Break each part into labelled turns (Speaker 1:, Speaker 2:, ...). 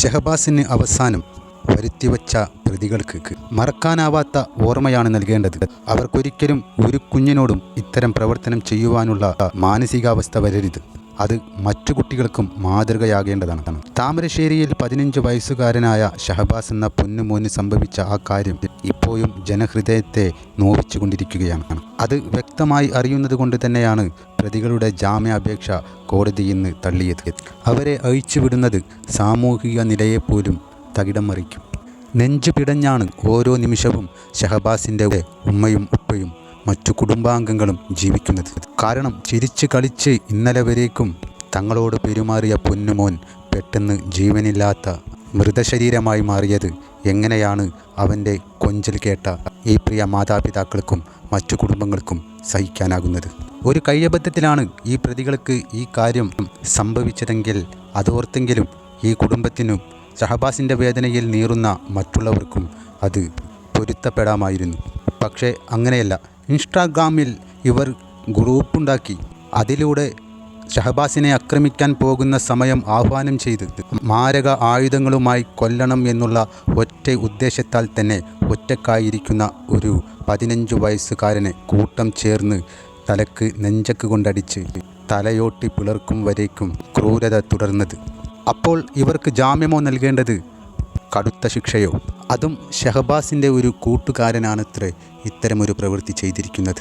Speaker 1: ഷഹബാസിന് അവസാനം വരുത്തിവച്ച പ്രതികൾക്ക് മറക്കാനാവാത്ത ഓർമ്മയാണ് നൽകേണ്ടത്. അവർക്കൊരിക്കലും ഒരു കുഞ്ഞിനോടും ഇത്തരം പ്രവർത്തനം ചെയ്യുവാനുള്ള മാനസികാവസ്ഥ വരരുത്. അത് മറ്റു കുട്ടികൾക്കും മാതൃകയാകേണ്ടതാണ്. താമരശ്ശേരിയിൽ 15 വയസ്സുകാരനായ ഷഹബാസ് എന്ന പൊന്നുമോന് സംഭവിച്ച ആ കാര്യം ഇപ്പോഴും ജനഹൃദയത്തെ നോവിച്ചുകൊണ്ടിരിക്കുകയാണ്. അത് വ്യക്തമായി അറിയുന്നത് കൊണ്ട് തന്നെയാണ് പ്രതികളുടെ ജാമ്യാപേക്ഷ കോടതി ഇന്ന് തള്ളിയത്. അവരെ അഴിച്ചുവിടുന്നത് സാമൂഹിക നിലയെപ്പോലും തകിടം മറിക്കും. നെഞ്ചു പിടഞ്ഞാണ് ഓരോ നിമിഷവും ഷഹബാസിൻ്റെ ഉമ്മയും ഉപ്പയും മറ്റു കുടുംബാംഗങ്ങളും ജീവിക്കുന്നത്. കാരണം ചിരിച്ച് കളിച്ച് ഇന്നലെ വരേക്കും തങ്ങളോട് പെരുമാറിയ പൊന്നുമോൻ പെട്ടെന്ന് ജീവനില്ലാത്ത മൃതശരീരമായി മാറിയത് എങ്ങനെയാണ് അവൻ്റെ കൊഞ്ചൽ കേട്ട ഈ പ്രിയ മാതാപിതാക്കൾക്കും മറ്റു കുടുംബങ്ങൾക്കും സഹിക്കാനാകുന്നത്? ഒരു കയ്യബദ്ധത്തിലാണ് ഈ പ്രതികൾക്ക് ഈ കാര്യം സംഭവിച്ചതെങ്കിൽ അതോർത്തെങ്കിലും ഈ കുടുംബത്തിനും ഷഹബാസിൻ്റെ വേദനയിൽ നീറുന്ന മറ്റുള്ളവർക്കും അത് പൊരുത്തപ്പെടാമായിരുന്നു. പക്ഷേ അങ്ങനെയല്ല. ഇൻസ്റ്റാഗ്രാമിൽ ഇവർ ഗ്രൂപ്പുണ്ടാക്കി അതിലൂടെ ഷഹബാസിനെ ആക്രമിക്കാൻ പോകുന്ന സമയം ആഹ്വാനം ചെയ്ത് മാരക ആയുധങ്ങളുമായി കൊല്ലണം എന്നുള്ള ഒറ്റ ഉദ്ദേശത്താൽ തന്നെ ഒറ്റക്കായിരിക്കുന്ന ഒരു 15 വയസ്സുകാരനെ കൂട്ടം ചേർന്ന് തലക്ക് നെഞ്ചക്ക് കൊണ്ടടിച്ച് തലയോട്ടി പിളർക്കും വരേക്കും ക്രൂരത തുടർന്നത്. അപ്പോൾ ഇവർക്ക് ജാമ്യമോ നൽകേണ്ടത് കടുത്ത ശിക്ഷയോ? അതും ഷഹബാസിൻ്റെ ഒരു കൂട്ടുകാരനാണത്രേ ഇത്തരമൊരു പ്രവൃത്തി ചെയ്തിരിക്കുന്നത്.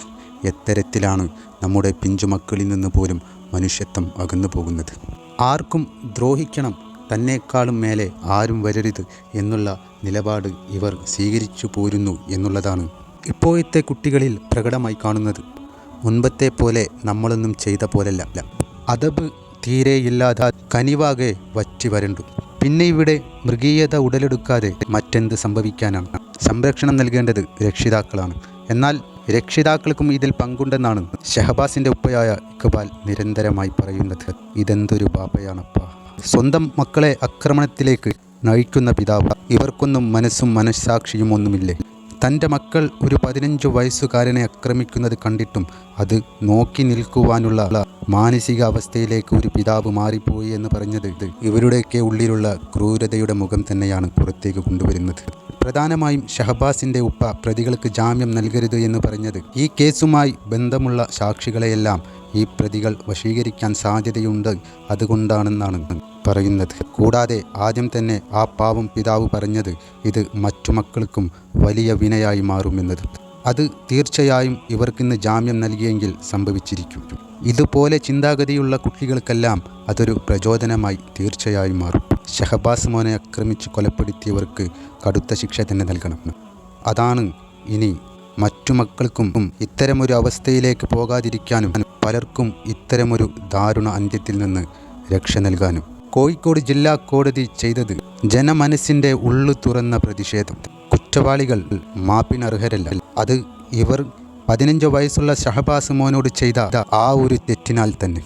Speaker 1: എത്തരത്തിലാണ് നമ്മുടെ പിഞ്ചുമക്കളിൽ നിന്ന് പോലും മനുഷ്യത്വം അകന്നു പോകുന്നത്? ആർക്കും ദ്രോഹിക്കണം, തന്നെക്കാളും മേലെ ആരും വരരുത് എന്നുള്ള നിലപാട് ഇവർ സ്വീകരിച്ചു പോരുന്നു എന്നുള്ളതാണ് ഇപ്പോഴത്തെ കുട്ടികളിൽ പ്രകടമായി കാണുന്നത്. മുൻപത്തെ പോലെ നമ്മളൊന്നും ചെയ്ത പോലല്ല. അദബ് തീരെയില്ലാതെ കനിവാകെ വറ്റി വരണ്ടു. പിന്നെ ഇവിടെ മൃഗീയത ഉടലെടുക്കാതെ മറ്റെന്ത് സംഭവിക്കാനാണ്? സംരക്ഷണം നൽകേണ്ടത് രക്ഷിതാക്കളാണ്. എന്നാൽ രക്ഷിതാക്കൾക്കും ഇതിൽ പങ്കുണ്ടെന്നാണ് ഷഹബാസിൻ്റെ ഉപ്പയായ ഇക്ബാൽ നിരന്തരമായി പറയുന്നത്. ഇതെന്തൊരു ബാപ്പയാണപ്പാ! സ്വന്തം മക്കളെ ആക്രമണത്തിലേക്ക് നയിക്കുന്ന പിതാവ്. ഇവർക്കൊന്നും മനസ്സും മനസ്സാക്ഷിയും ഒന്നുമില്ലേ? തൻ്റെ മക്കൾ ഒരു 15 വയസ്സുകാരനെ ആക്രമിക്കുന്നത് കണ്ടിട്ടും അത് നോക്കി നിൽക്കുവാനുള്ള മാനസികാവസ്ഥയിലേക്ക് ഒരു പിതാവ് മാറിപ്പോയി എന്ന് പറഞ്ഞത് ഇവരുടെയൊക്കെ ഉള്ളിലുള്ള ക്രൂരതയുടെ മുഖം തന്നെയാണ് പുറത്തേക്ക് കൊണ്ടുവരുന്നത്. പ്രധാനമായും ഷഹബാസിൻ്റെ ഉപ്പ പ്രതികൾക്ക് ജാമ്യം നൽകരുത് എന്ന് പറഞ്ഞത് ഈ കേസുമായി ബന്ധമുള്ള സാക്ഷികളെയെല്ലാം ഈ പ്രതികൾ വശീകരിക്കാൻ സാധ്യതയുണ്ട്, അതുകൊണ്ടാണെന്നാണ് പറയുന്നത്. കൂടാതെ ആദ്യം തന്നെ ആ പാവം പിതാവ് പറഞ്ഞത് ഇത് മറ്റു മക്കൾക്കും വലിയ വിനയായി മാറുമെന്നത്. അത് തീർച്ചയായും ഇവർക്കിന്ന് ജാമ്യം നൽകിയെങ്കിൽ സംഭവിച്ചിരിക്കും. ഇതുപോലെ ചിന്താഗതിയുള്ള കുട്ടികൾക്കെല്ലാം അതൊരു പ്രചോദനമായി തീർച്ചയായും മാറും. ഷഹബാസ് മോനെ ആക്രമിച്ച് കൊലപ്പെടുത്തിയവർക്ക് കടുത്ത ശിക്ഷ തന്നെ നൽകണം. അതാണ് ഇനി മറ്റു മക്കൾക്കും ഇത്തരമൊരു അവസ്ഥയിലേക്ക് പോകാതിരിക്കാനും പലർക്കും ഇത്തരമൊരു ദാരുണ അന്ത്യത്തിൽ നിന്ന് രക്ഷ നൽകാനും കോഴിക്കോട് ജില്ലാ കോടതി ചെയ്തത് ജനമനസ്സിൻ്റെ ഉള്ളു തുറന്ന പ്രതിഷേധം. കുറ്റവാളികൾ മാപ്പിനർഹരല്ല. അത് ഇവർ 15 വയസ്സുള്ള ഷഹബാസ് മോനോട് ചെയ്ത ആ ഒരു തെറ്റിനാൽ തന്നെ.